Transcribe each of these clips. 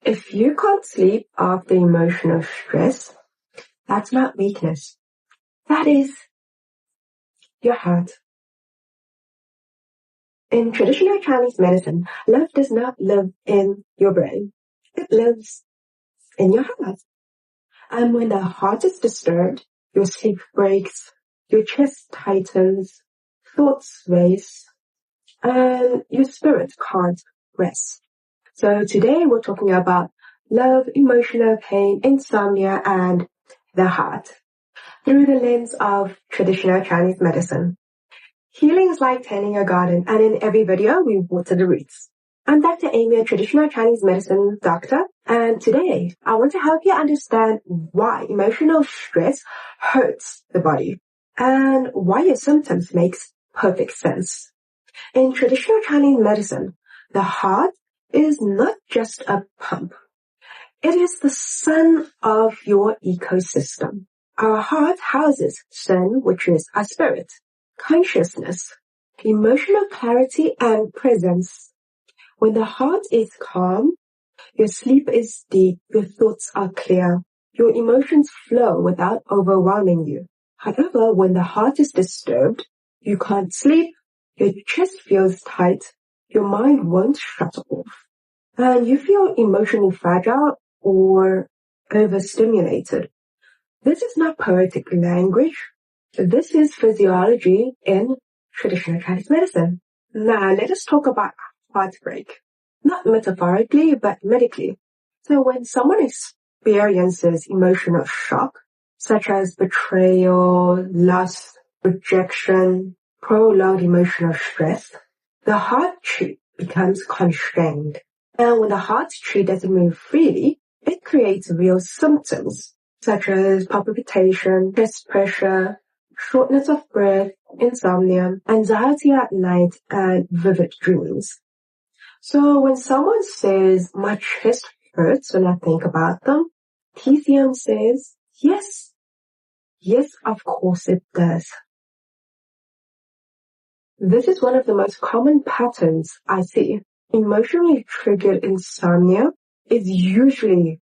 If you can't sleep after emotional stress, that's not weakness. That is your heart. In traditional Chinese medicine, love does not live in your brain. It lives in your heart. And when the heart is disturbed, your sleep breaks, your chest tightens, thoughts race, and your spirit can't rest. So today we're talking about love, emotional pain, insomnia, and the heart through the lens of traditional Chinese medicine. Healing is like tending a garden, and in every video we water the roots. I'm Dr. Amy, a traditional Chinese medicine doctor, and today I want to help you understand why emotional stress hurts the body and why your symptoms makes perfect sense. In traditional Chinese medicine, the heart is not just a pump. It is the sun of your ecosystem. Our heart houses Shen, which is our spirit, consciousness, emotional clarity, and presence. When the heart is calm, your sleep is deep, your thoughts are clear, your emotions flow without overwhelming you. However, when the heart is disturbed, you can't sleep, your chest feels tight, your mind won't shut off, and you feel emotionally fragile or overstimulated. This is not poetic language. This is physiology in traditional Chinese medicine. Now, let us talk about heartbreak. Not metaphorically, but medically. So when someone experiences emotional shock, such as betrayal, loss, rejection, prolonged emotional stress, the heart chi becomes constrained. And when the heart chi doesn't move freely, it creates real symptoms, such as palpitation, chest pressure, shortness of breath, insomnia, anxiety at night, and vivid dreams. So when someone says, my chest hurts when I think about them, TCM says, yes. Yes, of course it does. This is one of the most common patterns I see. Emotionally triggered insomnia is usually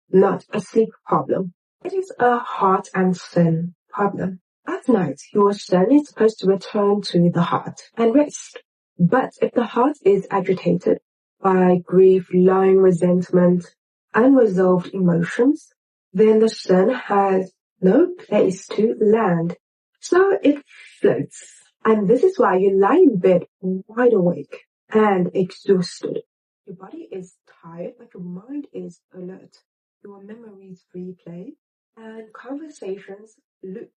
not a sleep problem. It is a heart and Shen problem. At night, your Shen is supposed to return to the heart and rest. But if the heart is agitated by grief, lying, resentment, unresolved emotions, then the Shen has no place to land. So it floats. And this is why you lie in bed wide awake and exhausted. Your body is tired, but your mind is alert. Your memories replay and conversations loop.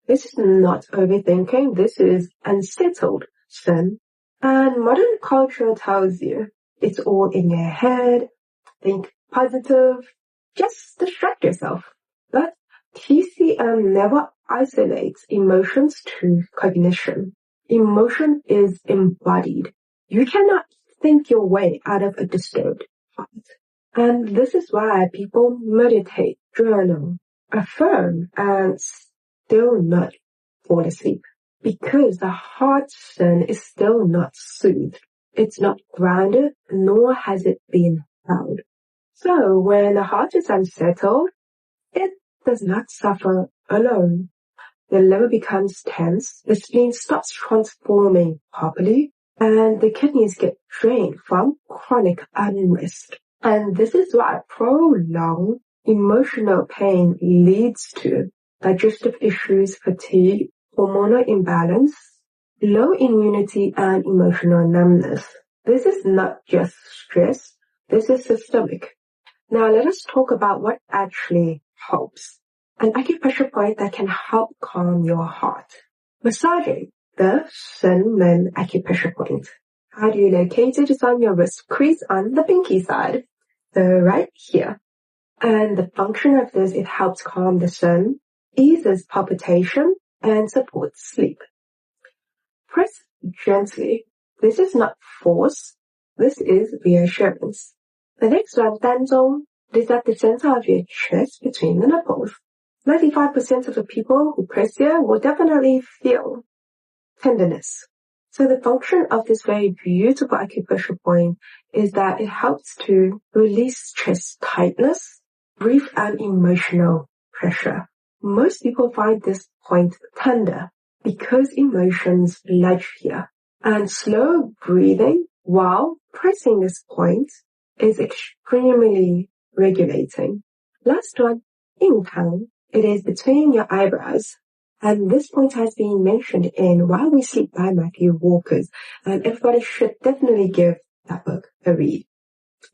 This is not overthinking. This is unsettled Shen. And modern culture tells you it's all in your head. Think positive. Just distract yourself. But TCM never isolates emotions to cognition. Emotion is embodied. You cannot think your way out of a disturbed heart. And this is why people meditate, journal, affirm, and still not fall asleep. Because the heart Shen is still not soothed. It's not grounded, nor has it been held. So when the heart is unsettled, it does not suffer alone. The liver becomes tense, the spleen stops transforming properly, and the kidneys get drained from chronic unrest. And this is why prolonged emotional pain leads to digestive issues, fatigue, hormonal imbalance, low immunity, and emotional numbness. This is not just stress, this is systemic. Now let us talk about what actually helps. An acupressure point that can help calm your heart. Massaging the Shen Men acupressure point. How do you locate it? It's on your wrist crease on the pinky side. So right here. And the function of this, it helps calm the Shen, eases palpitation, and supports sleep. Press gently. This is not force. This is reassurance. The next one, danzong, is at the center of your chest between the nipples. 95% of the people who press here will definitely feel tenderness. So the function of this very beautiful acupressure point is that it helps to release chest tightness, grief, and emotional pressure. Most people find this point tender because emotions ledge here, and slow breathing while pressing this point is extremely regulating. Last one, income. It is between your eyebrows. And this point has been mentioned in While We Sleep by Matthew Walker. And everybody should definitely give that book a read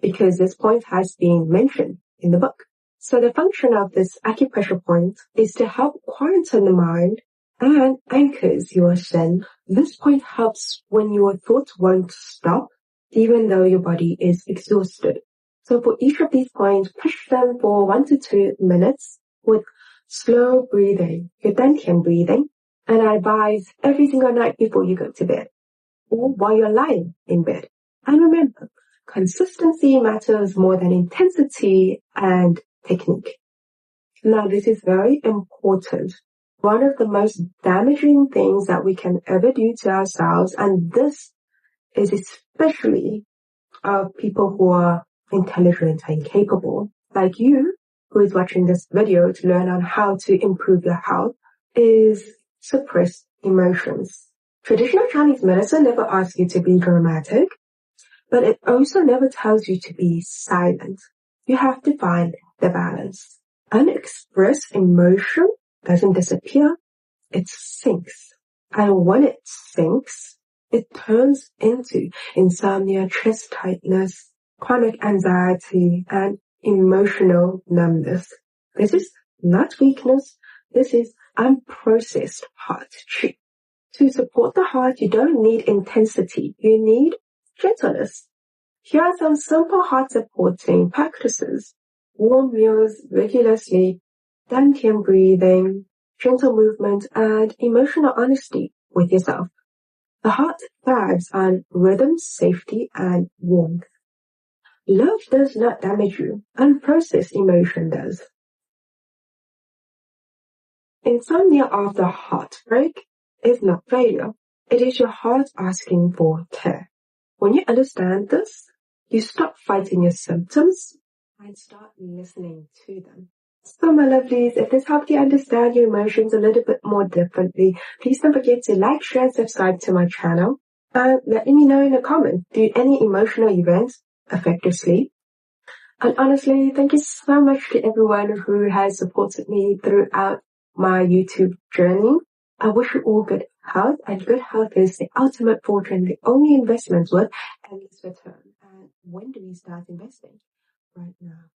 because this point has been mentioned in the book. So the function of this acupressure point is to help quieten the mind and anchors your Shen. This point helps when your thoughts won't stop, even though your body is exhausted. So for each of these points, push them for 1 to 2 minutes with slow breathing, your dantian breathing, and I advise every single night before you go to bed or while you're lying in bed. And remember, consistency matters more than intensity and technique. Now, this is very important. One of the most damaging things that we can ever do to ourselves, and this is especially of people who are intelligent and capable, like you, who is watching this video to learn on how to improve your health, is suppress emotions. Traditional Chinese medicine never asks you to be dramatic, but it also never tells you to be silent. You have to find the balance. Unexpressed emotion doesn't disappear, it sinks. And when it sinks, it turns into insomnia, chest tightness, chronic anxiety, and emotional numbness. This is not weakness, this is unprocessed heart chi. To support the heart, you don't need intensity, you need gentleness. Here are some simple heart supporting practices: warm meals, regular sleep, dantian breathing, gentle movement, and emotional honesty with yourself. The heart thrives on rhythm, safety, and warmth. Love does not damage you, unprocessed emotion does. Insomnia after heartbreak is not failure. It is your heart asking for care. When you understand this, you stop fighting your symptoms and start listening to them. So my lovelies, if this helped you understand your emotions a little bit more differently, please don't forget to like, share, and subscribe to my channel. And let me know in the comments, do any emotional events affect your sleep? And honestly, thank you so much to everyone who has supported me throughout my YouTube journey. I wish you all good health, and good health is the ultimate fortune, the only investment worth endless return. And when do we start investing? Right now.